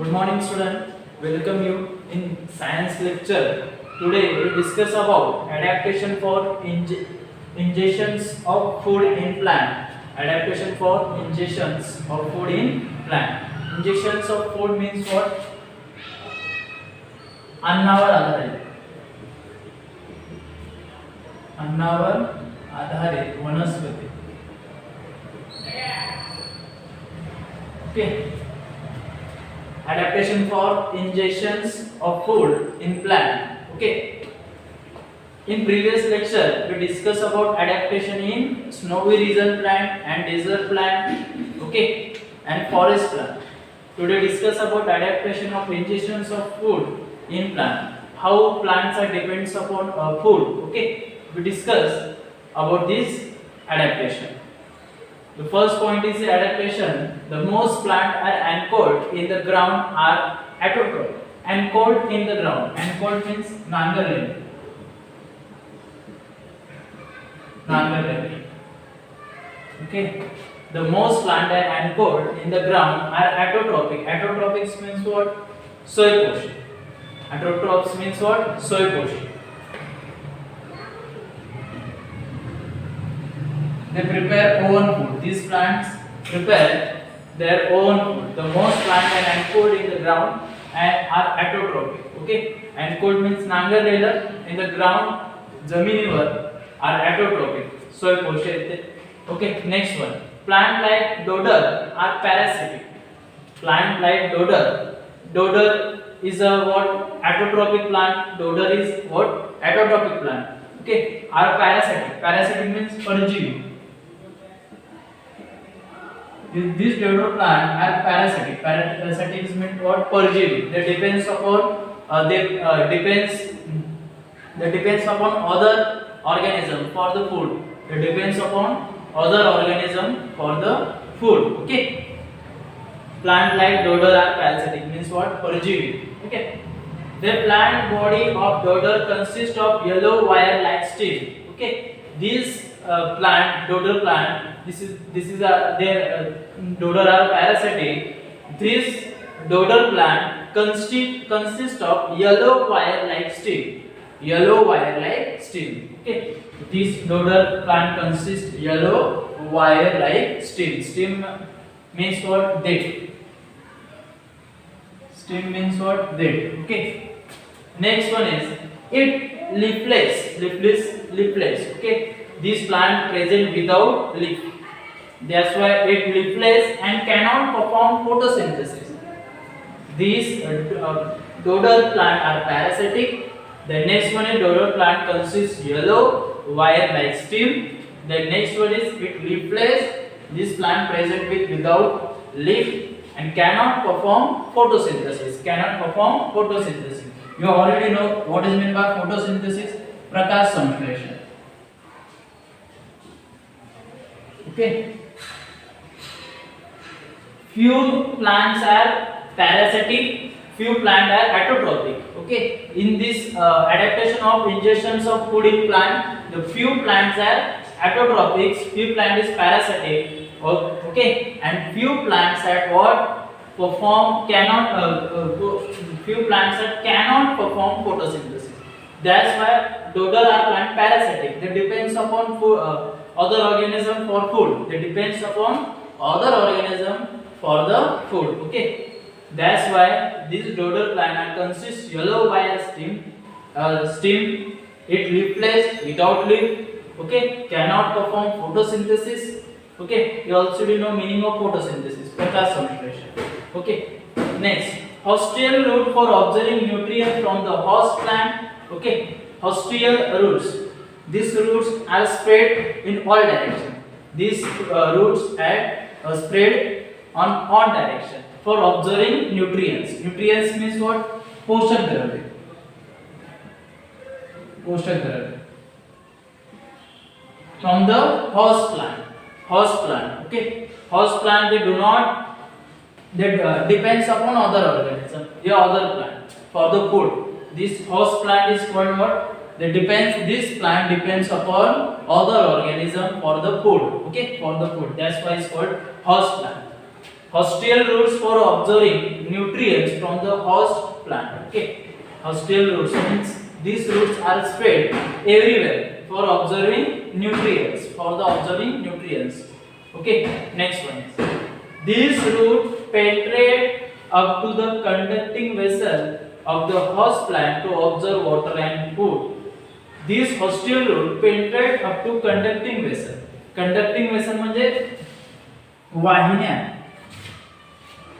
Good morning, student. Welcome you in science lecture. Today we discuss about adaptation for ingestions of food in plant. Adaptation for ingestions of food in plant. Ingestions of food means what? अन्नावर आधारित वनस्पती. Okay. Adaptation for ingestions of food in plant. Okay. In previous lecture we discussed about adaptation in snowy region plant and desert plant. Okay, and forest plant. Today discuss about adaptation of ingestions of food in plant. How plants are depends upon food. Okay, we discuss about this adaptation. The first point is the adaptation. The most plants are anchored in the ground are autotroph. Anchored in the ground. Anchored means नांगरलेले. Okay. The most plants are anchored in the ground are autotrophic. Autotrophic means what? Soil portion. Autotrophs means what? Soil portion. They prepare own food. These plants prepare their own food. The most plants are anchored in the ground and are autotrophic. Okay, anchored means नांगरलेलं in the ground, जमिनीवर are autotrophic. Soil portion. Okay, next one. Plant like dodder are parasitic. Plant like dodder. Dodder is a what? Autotrophic plant. Dodder is what? Autotrophic plant. Okay, are parasitic. Parasitic means परजीवी. These dodder plant are parasitic. Parasitic means what? परजीवी. They depends upon depends upon other organism for the food. They depends upon other organism for the food. Okay. Plant like dodder are parasitic means what? परजीवी. Okay. The plant body of dodder consists of yellow wire-like stem. Okay. This plant, dodder plant, this is their dodder are parasitic. This dodder plant consists of yellow wire-like stem. Yellow wire-like stem. Okay. This dodder plant consists yellow wire-like stem. Stem means what? Dead. Stem means what? Dead. Okay. Next one is it leafless. Okay. This plant present without leaf. That's why it leafless and cannot perform photosynthesis. These dodder plant are parasitic. The next one is dodder plant consists yellow wire-like stem. The next one is it leafless. This plant present without leaf and cannot perform photosynthesis. You already know what is meant by photosynthesis. Prakash संश्लेषण. Okay. Few plants are parasitic. Few plants are autotrophic. Okay. In this adaptation of ingestions of food in plant, the few plants are autotrophic, few plants is parasitic. Okay. And few plants are what? Few plants that cannot perform photosynthesis. That's why dodder are plant parasitic. They depends upon food, other organism for food. They depends upon other organism for the food. Okay. That's why this dodder plant consists yellow wire stem. It leafless without leaf. Okay. Cannot perform photosynthesis. Okay. You also know meaning of photosynthesis. Prakash संश्लेषण. Okay. Next, hostial root for absorbing nutrients from the host plant. Okay. Hostial roots. These roots are spread in all directions. These roots are spread on all direction for absorbing nutrients. Nutrients means what? पोषक द्रव्य. From the host plant. Okay. Host plant they depends upon other organism. The other plant for the food. This host plant is called what? This plant depends upon other organism for the food. Okay, for the food. That's why it's called host plant. hostile roots for observing nutrients from the host plant. Okay, hostile roots means these roots are spread everywhere for observing nutrients. For the observing nutrients. Okay, next one is these roots penetrate up to the conducting vessel of the host plant to observe water and food. These hostile roots penetrate up to conducting vessel. Conducting vessel म्हणजे वाहिन्या,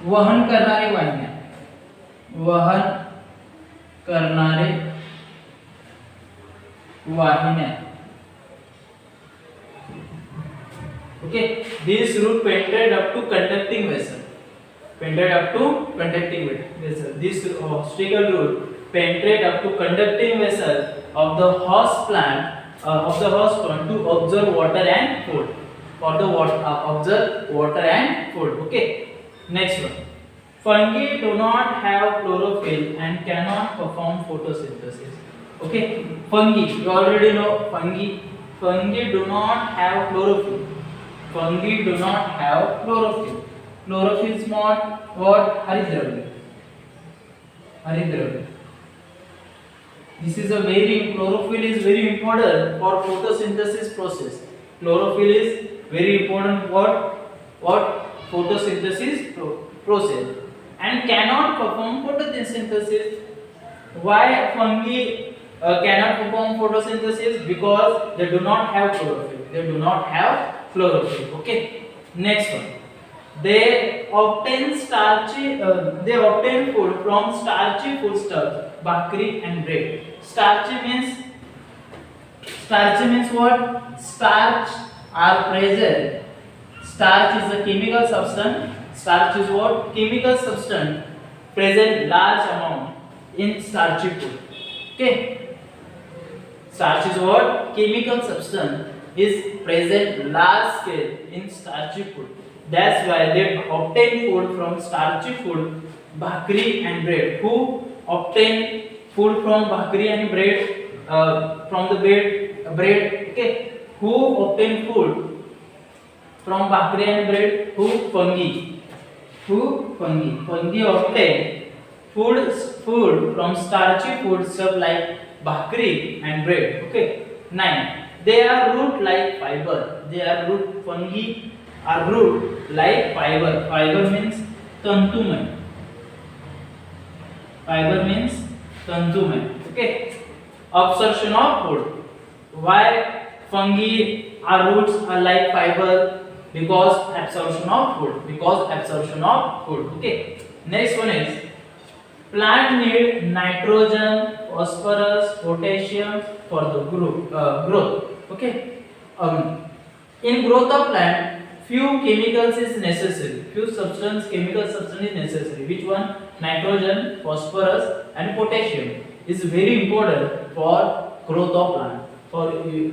वहन करणारे वाहिन्या, वहन करणारे वाहिन्या. Okay, these root penetrate up to conducting vessel. Penetrate up to conducting vessel. This hostile root penetrate up to conducting vessel of the host plant to observe water and food. For the water, observe water and food. Okay. Next one. Fungi do not have chlorophyll and cannot perform photosynthesis. Okay. Fungi. You already know fungi. Fungi do not have chlorophyll. Fungi do not have chlorophyll. Chlorophyll is not what? Haridravya. Haridravya. This is a chlorophyll is very important for photosynthesis process. Chlorophyll is very important for what? Photosynthesis process and cannot perform photosynthesis. Why fungi cannot perform photosynthesis? Because they do not have chlorophyll. They do not have chlorophyll. Okay. Next one. They obtain food from starchy foodstuffs, bhakri and bread. Starchy means what? Starch are present. Starch is a chemical substance. Starch is what? Chemical substance present large amount in starchy food. Okay. Starch is what? Chemical substance is present large scale in starchy food. That's why they obtain food from starchy food, bhakri and bread. Who obtain food from bhakri and bread? From the bread. Okay. Who obtain food from bhakri and bread? Who? Fungi. Who? Fungi. Fungi obtain food from starchy food stuff like bhakri and bread. Okay. 9. They are root-like fiber. They are root. Fungi are root-like fiber. Fiber means tantumay. Fiber means tantumay. Okay. Absorption of food. Why fungi are roots are like fiber? Because absorption of food. Because absorption of food. Okay. Next one is plant need nitrogen, phosphorus, potassium for the growth. Okay. In growth of plant, few chemicals is necessary. Chemical substance is necessary. Which one? Nitrogen, phosphorus, and potassium is very important for growth of plant.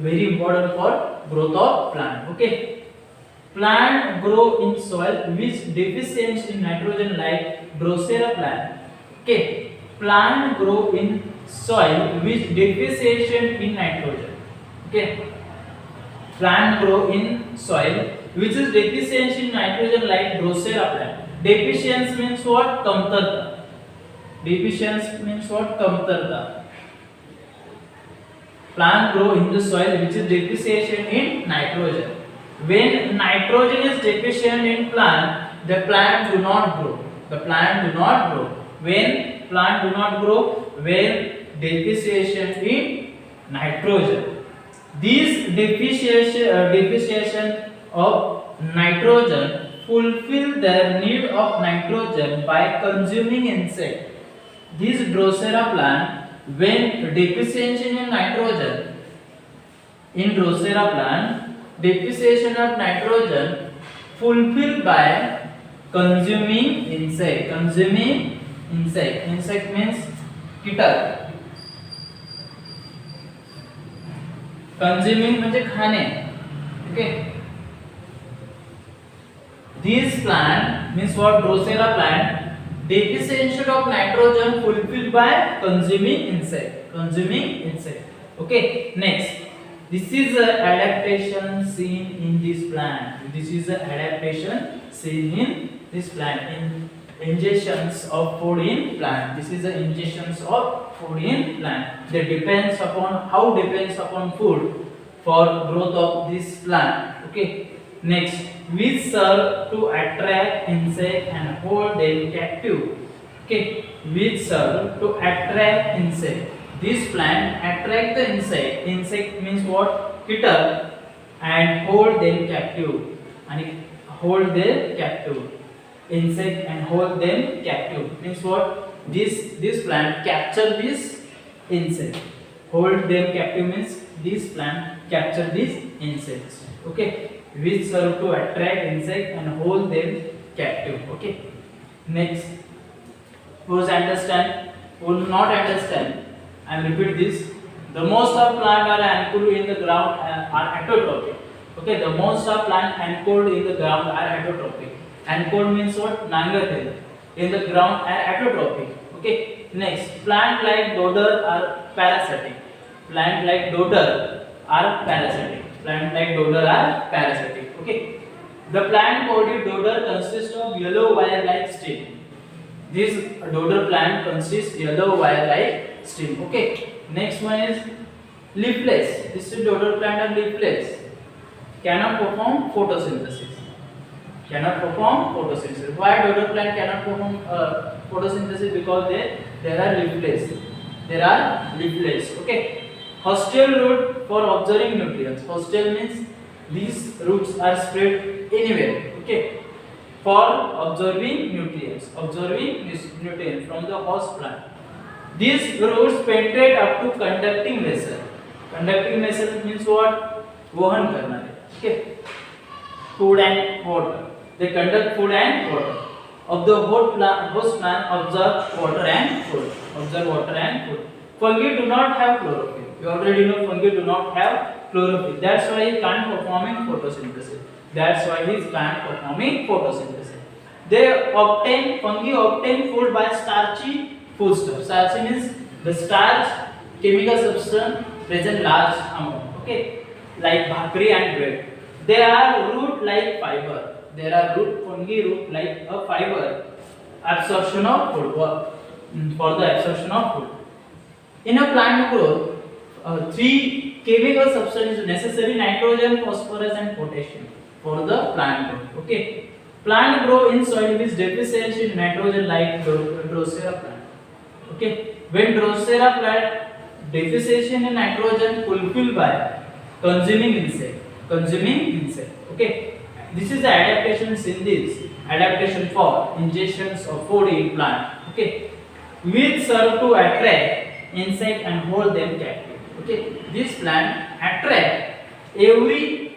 Very important for growth of plant. Okay. Plant grow in soil which deficient in nitrogen like Drosera plant. Okay. Plant grow in soil which deficient in nitrogen. Okay. Plant grow in soil which is deficient in nitrogen like Drosera plant. Deficiency means what? Kamtarta. Deficiency means what? Kamtarta. Plant grow in the soil which is deficient in nitrogen. When nitrogen is deficient in plant, the plant do not grow. The plant do not grow. When plant do not grow, when deficient in nitrogen. These deficiency of nitrogen fulfill their need of nitrogen by consuming insect. This Drosera plant, when deficient in nitrogen, in Drosera plant, deficiency of nitrogen fulfilled by consuming insect. Consuming insect. Insect means कीटक. Consuming म्हणजे खाणे. Okay. This plant means what? Drosera plant deficiency of nitrogen fulfilled by consuming insect. Consuming insect. Okay. Next. This is a adaptation seen in this plant. This is a adaptation seen in this plant ingestions of food in plant. This is the ingestions of food in plant. They depends upon how depends upon food for growth of this plant. Okay. Next, which serve to attract insect and hold them captive. Okay, which serve to attract insect. This plant attract the insect. Insect means what? Hitter, and hold them captive. And hold them captive. Insect and hold them captive means what? This plant capture this insect. Hold them captive means this plant capture these insects. Okay, which serve to attract insect and hold them captive. Okay. Next, who's understand? Who will not understand? I will repeat this. The most of plant are anchored in the ground are heterotrophic. Okay, the most of plant anchored in the ground are heterotrophic. Anchored means what? Nangatel. In the ground are heterotrophic. Okay. Next, plant like dodder are parasitic. Plant like dodder are parasitic. Plant like dodder are parasitic. Okay. The plant body dodder consists of yellow wire-like stem. This dodder plant consists yellow wire-like stem. Okay. Next one is leafless. This is dodder plant are leafless. Cannot perform photosynthesis. Cannot perform photosynthesis. Why dodder plant cannot perform photosynthesis? Because they are leafless. They are leafless. Okay. Hostile root for observing nutrients. Hostile means these roots are spread anywhere. Okay. For observing nutrients. Observing nutrients from the host plant. These roots penetrate up to conducting vessel. Conducting vessel means what? Vahan karna. Okay. Food and water. They conduct food and water. Of the host plant observe water and food. Observe water and food. Fungi do not have chlorophyll. You already know fungi do not have chlorophyll. That's why he can't performing photosynthesis. That's why he can't performing photosynthesis. Fungi obtain food by starchy foodstuff. Starchy means the starch chemical substance present large amount. Okay, like bhakri and bread. They are root like fiber. There are fungi root like a fiber. Absorption of food for the absorption of food. In a plant growth, three chemical substances necessary: nitrogen, phosphorus, and potassium for the plant growth. Okay, plant grow in soil with deficiency in nitrogen, like Drosera plant. Okay, when Drosera plant deficiency in nitrogen fulfilled by consuming insect. Okay, this is the adaptations in this adaptation for ingestions of food in plant. Okay, which serve to attract insect and hold them captive. Okay, this plant attract every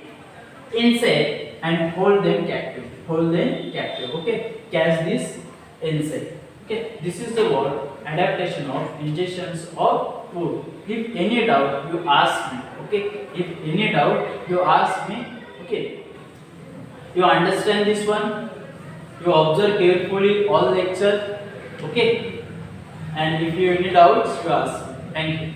insect and hold them captive. Okay, catch this insect. Okay, this is the word adaptation of ingestions of food. If any doubt, you ask me. Okay, if any doubt, you ask me. Okay, you understand this one? You observe carefully all lecture. Okay, and if you have any doubts, you ask. Thank you.